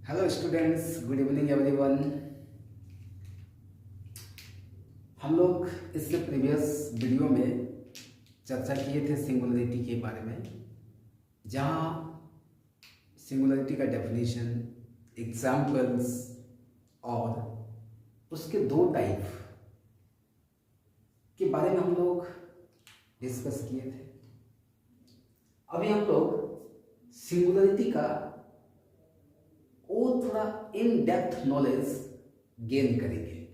Hello students, good evening everyone. हम लोग इससे प्रीवियस वीडियो में चर्चा किए थे सिंगुलरिटी के बारे में, जहाँ सिंगुलरिटी का डेफिनेशन, एग्जाम्पल्स और उसके दो टाइप के बारे में हम लोग डिस्कस किए थे। अभी हम लोग सिंगुलरिटी का और थोड़ा इन डेप्थ नॉलेज गेन करेंगे।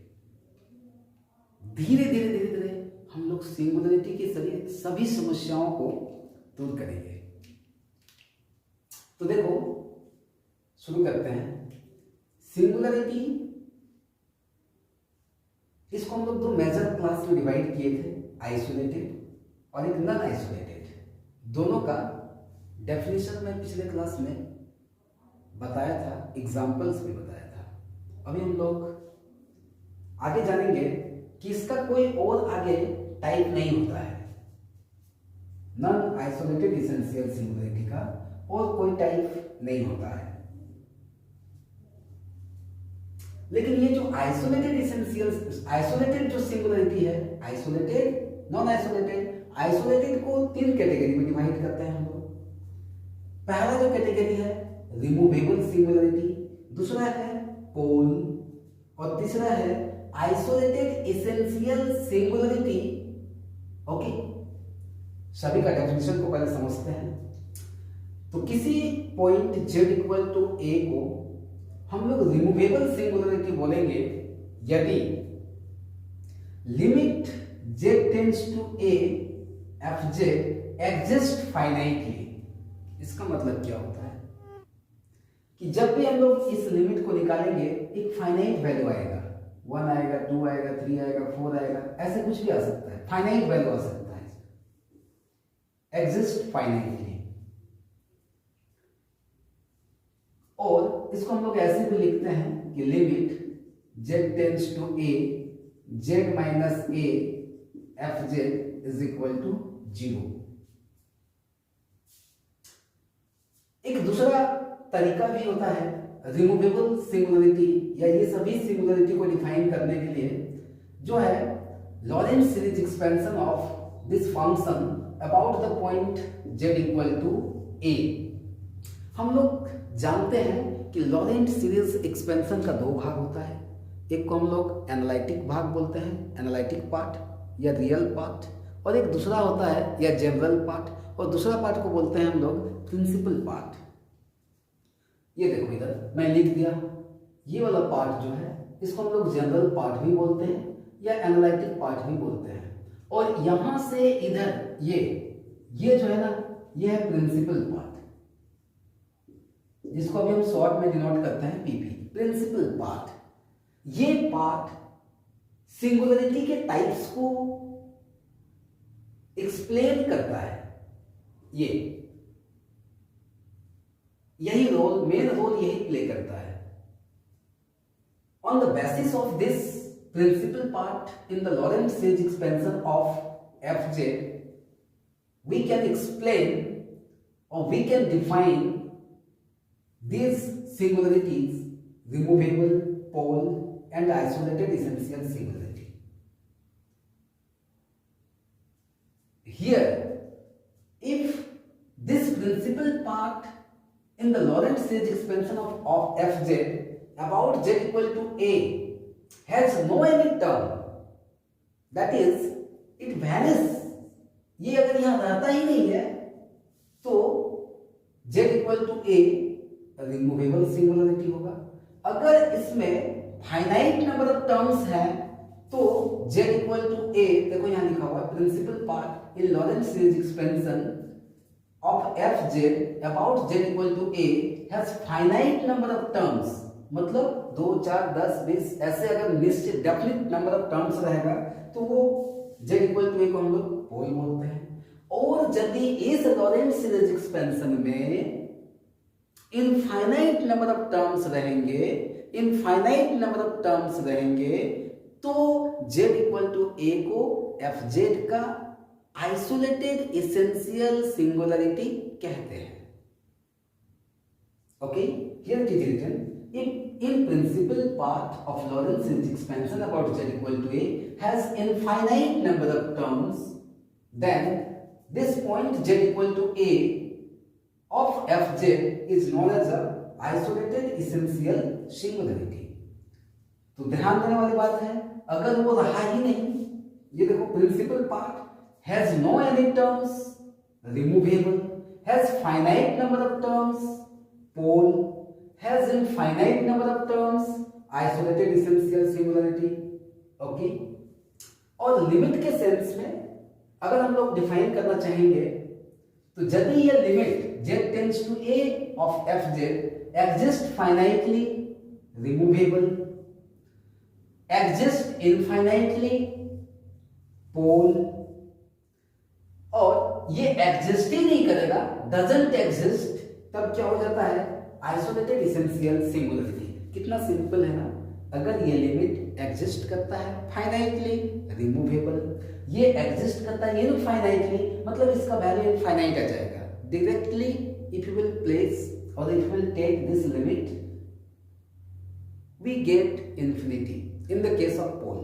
धीरे धीरे धीरे धीरे हम लोग सिंगुलरिटी के सभी समस्याओं को दूर करेंगे। तो देखो, शुरू करते हैं। सिंगुलरिटी, इसको हम लोग दो मेजर क्लास में डिवाइड किए थे, आइसोलेटेड और एक नॉन आइसोलेटेड। दोनों का डेफिनेशन मैं पिछले क्लास में बताया था, एग्जाम्पल्स भी बताया था। अभी हम लोग आगे जानेंगे कि इसका कोई और आगे टाइप नहीं होता है, नॉन आइसोलेटेड एसेंशियल सिंगुलरिटी का और कोई टाइप नहीं होता है। लेकिन ये जो आइसोलेटेड जो सिंगुलरिटी है, आइसोलेटेड, नॉन आइसोलेटेड, आइसोलेटेड को तीन कैटेगरी में डिवाइड करते हैं हम लोग। पहला जो कैटेगरी है रिमूवेबल सिंगुलरिटी, दूसरा है पोल और तीसरा है आइसोलेटेड एसेंशियल सिंगुलरिटी। ओके, सभी का डेफिनेशन को पहले समझते हैं। तो किसी point z equal to a को हम लोग रिमूवेबल सिंगुलरिटी बोलेंगे यदि limit z tends to a fj exist finitely. इसका मतलब क्या होता है कि जब भी हम लोग इस लिमिट को निकालेंगे एक फाइनाइट वैल्यू आएगा, 1 आएगा, 2 आएगा, 3 आएगा, 4 आएगा, ऐसे कुछ भी आ सकता है, फाइनाइट वैल्यू आ सकता है, एग्जिस्ट फाइनाइटली। और इसको हम लोग ऐसे भी लिखते हैं कि limit z tends to a z minus a fj is equal to 0। एक दूसरा तरीका भी होता है रिमूवेबल सिंगुलरिटी, या ये सभी सिंगुलरिटी को डिफाइन करने के लिए, जो है Laurent series expansion of this function about the point z equal to a। हम लोग जानते हैं कि लॉरेंट सीरीज एक्सपेंशन का दो भाग होता है। एक को हम लोग एनालिटिक भाग बोलते हैं, एनालिटिक पार्ट या रियल पार्ट, और एक दूसरा होता है या जनरल पार्ट, और दूसरा पार्ट को बोलते हैं हम लोग प्रिंसिपल पार्ट। ये देखो, इधर मैं लिख दिया, ये वाला पार्ट जो है इसको हम लोग जनरल पार्ट भी बोलते हैं या एनालिटिक पार्ट भी बोलते हैं। और यहां से इधर ये जो है ना, ये है प्रिंसिपल पार्ट, जिसको अभी हम शॉर्ट में डिनोट करते हैं पीपी, प्रिंसिपल पार्ट। ये पार्ट सिंगुलरिटी के टाइप्स को एक्सप्लेन करता है। यही रोल, मेन रोल यही प्ले करता है। On the basis of this principle part in the Laurent series expansion of fj, we can explain or we can define these singularities, removable, pole and isolated essential singularity. Here, if this principal part in the Lorentz series expansion of fj about z equal to a has no any term, that is it vanishes, ये अगर यहां रहता ही नहीं है तो z equal to a removable singularity होगा। अगर इसमें फाइनाइट नंबर ऑफ टर्म्स है तो z इक्वल टू a, देखो यहां लिखा हुआ है principal part in Laurent series expansion of fj about z equal to a has finite number of terms, मतलब 2, 4, 10, 20 ऐसे अगर निश्चित डेफिनिट नंबर ऑफ टर्म्स रहेगा तो वो z इक्वल टू a को हम लोग पोल बोलते हैं। और यदि इस लॉरेंट सीरीज एक्सपेंशन में इनफाइनाइट नंबर ऑफ टर्म्स रहेंगे, इनफाइनाइट नंबर ऑफ टर्म्स रहेंगे, तो z इक्वल टू a को fz का आइसोलेटेड एसेंशियल सिंगुलरिटी कहते हैं। Okay, here it is written in principal part of Lorentz series expansion about z equal to a has infinite number of terms, then this point z equal to a of fj is known as a isolated essential singularity. तो ध्यान देने वाली बात है, अगर वो रहा ही नहीं, ये देखो principal part has no any terms, removable, has finite number of terms, pole, has infinite number of terms, isolated essential singularity. Okay, और लिमिट के सेंस में अगर हम लोग डिफाइन करना चाहेंगे तो जब ये limit z tends to a of fj exist finitely, removable, exist infinitely, pole, और ये एग्जिस्ट ही नहीं करेगा, डजंट एग्जिस्ट, तब क्या हो जाता है? Isolated essential singularity. कितना सिंपल है ना. अगर ये लिमिट एग्जिस्ट करता है फाइनाइटली, रिमूवेबल, ये एग्जिस्ट करता है इनफाइनाइटली, मतलब इसका वैल्यू इनफाइनाइट आ जाएगा. Directly if you will place और if you will take this limit we get infinity in the case of pole.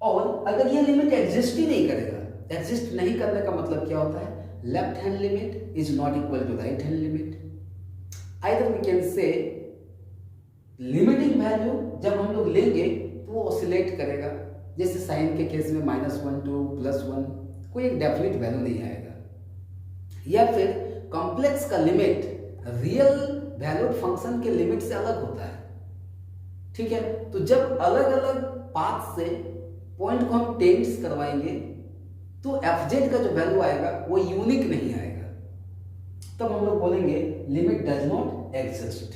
और अगर ये लिमिट एग्जिस्ट ही नहीं करेगा, एग्जिस्ट नहीं करने का मतलब क्या होता है? Left hand limit is not equal to right hand limit. Either we can say limiting value जब हम लोग लेंगे तो वो ऑसिलेट करेगा, जैसे साइन के केस में -1 to +1, कोई एक डेफिनेट वैल्यू नहीं आएगा. या फिर कॉम्प्लेक्स का लिमिट रियल वैल्यूड फंक्शन के लिमिट से अलग होता है. ठीक है, तो जब अलग अलग पाथ से पॉइंट को हम टेंड्स करवाएंगे तो fz का जो वैल्यू आएगा वो यूनिक नहीं आएगा. तब हम लोग बोलेंगे लिमिट डज नॉट एग्जिस्ट.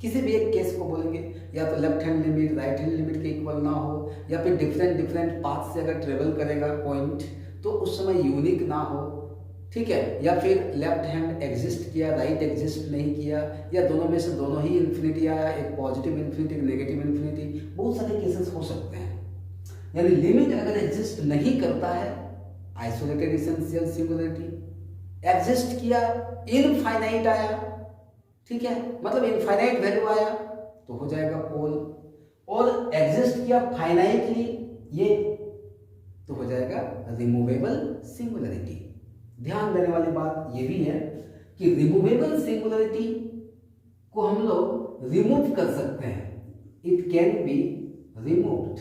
किसी भी एक केस को बोलेंगे, या तो left hand limit right hand limit के इक्वल ना हो, या फिर डिफरेंट पाथ से अगर ट्रेवल करेगा पॉइंट तो उस समय यूनिक ना हो. ठीक है, या फिर लेफ्ट हैंड एग्जिस्ट किया, राइट एग्जिस्ट नहीं किया, या दोनों में से दोनों ही इन्फिनिटी आया, एक पॉजिटिव इन्फिनिटी, एक नेगेटिव इन्फिनिटी, बहुत सारे केसेस हो सकते हैं. यानी लिमिट अगर एग्जिस्ट नहीं करता है, आइसोलेटेड एसेंशियल सिंगुलरिटी. एग्जिस्ट किया, इनफाइनाइट आया, ठीक है, मतलब इनफाइनाइट वैल्यू आया तो हो जाएगा पोल. और एग्जिस्ट किया फाइनाइटली, ये तो हो जाएगा रिमूवेबल सिंगुलरिटी. ध्यान देने वाली बात ये भी है कि रिमूवेबल सिंगुलरिटी को हम लोग रिमूव कर सकते हैं. It can be removed.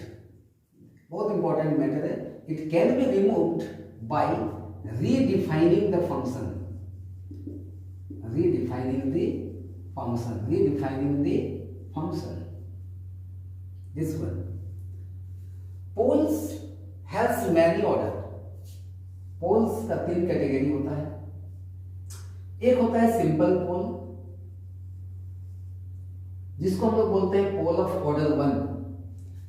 बहुत इंपॉर्टेंट मैटर है. It can be removed by redefining the function. Redefining the function. This one. Poles has many order. Poles का 3 कैटेगरी होता है. एक होता है सिंपल पोल, जिसको हम लोग बोलते हैं पोल ऑफ ऑर्डर 1.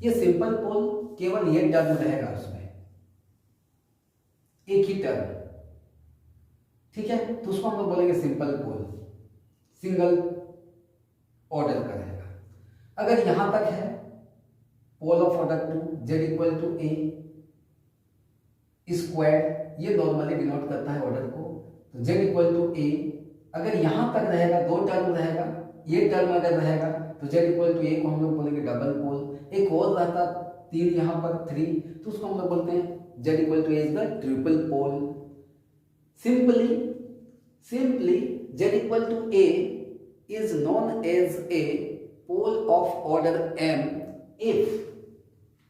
ये सिंपल पोल केवल ये टर्म रहेगा, उसमें एक ही टर्म. ठीक है, तो उसको हम लोग बोलेंगे सिंपल पोल, सिंगल ऑर्डर का रहेगा. अगर यहां तक है pole of order 2 z equal to a square, ये नॉर्मली डिनोट करता है ऑर्डर को, तो z इक्वल टू a. अगर यहां तक रहेगा, 2 टर्म रहेगा, ये टर्म अगर रहेगा तो z इक्वल टू a को हम लोग बोलेंगे डबल पोल. एक और रहता 3, यहां पर 3, तो उसको हम लोग बोलते हैं z equal to a is the triple pole. Simply z equal to a is known as a pole of order m if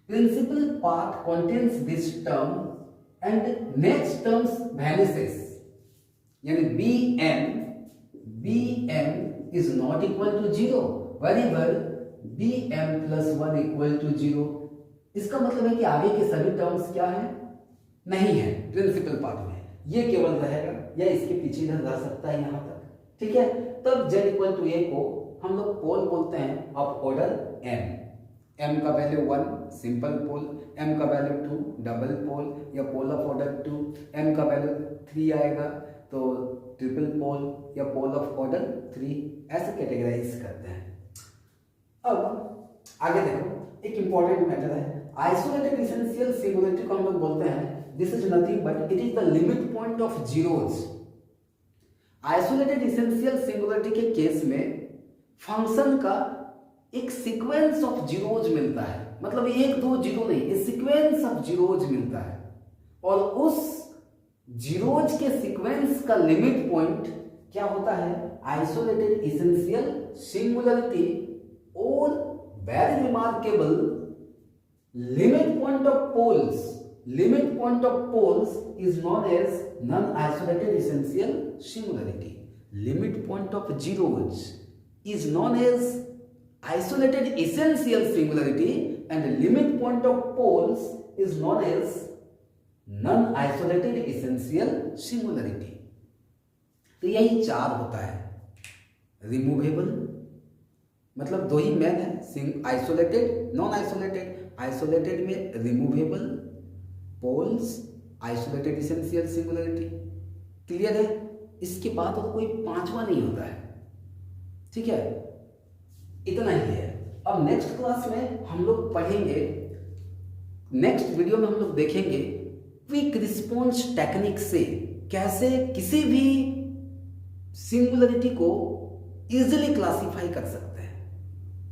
principal part contains this term and next terms vanishes. यानी bm is not equal to 0 whenever bm plus 1 equal to 0. इसका मतलब है कि आगे के सभी terms क्या है? नहीं है प्रिंसिपल पार्ट में, ये केवल रहेगा या इसके पीछे इधर रह सकता है यहां तक. ठीक है, तब z इक्वल टू a को हम लोग पोल बोलते हैं ऑफ ऑर्डर m. m का वैल्यू 1 सिंपल पोल, m का वैल्यू 2 डबल पोल या पोल ऑफ ऑर्डर 2, m का वैल्यू 3 आएगा तो ट्रिपल पोल या पोल ऑफ ऑर्डर 3. ऐसे कैटेगराइज करते हैं. अब आगे देखो, एक इंपॉर्टेंट मैटर है. आइसोलेटेड एसेंशियल सिंगुलरिटी को हम लोग बोलते हैं this is nothing but it is the limit point of zeros. Isolated essential singularity के केस में फंक्शन का एक सीक्वेंस ऑफ जीरोज मिलता है, मतलब एक दो जीरो नहीं, एक सीक्वेंस ऑफ जीरोज मिलता है, और उस जीरोज के सीक्वेंस का लिमिट पॉइंट क्या होता है? आइसोलेटेड इसेंशियल सिंगुलरिटी, और very remarkable limit point of poles is known as non-isolated essential singularity. Limit point of zeros is known as isolated essential singularity, and limit point of poles is known as non-isolated essential singularity. तो यही चार होता है। Removable मतलब दो ही main है, isolated, non isolated. Isolated में removable, poles, isolated essential singularity. Clear है? इसके बाद और कोई पांचवा नहीं होता है। ठीक है, इतना ही है। अब नेक्स्ट क्लास में हम लोग पढ़ेंगे, नेक्स्ट वीडियो में हम लोग देखेंगे क्विक रिस्पॉन्स टेक्निक से कैसे किसी भी सिंगुलरिटी को इजीली क्लासिफाई कर सकते हैं।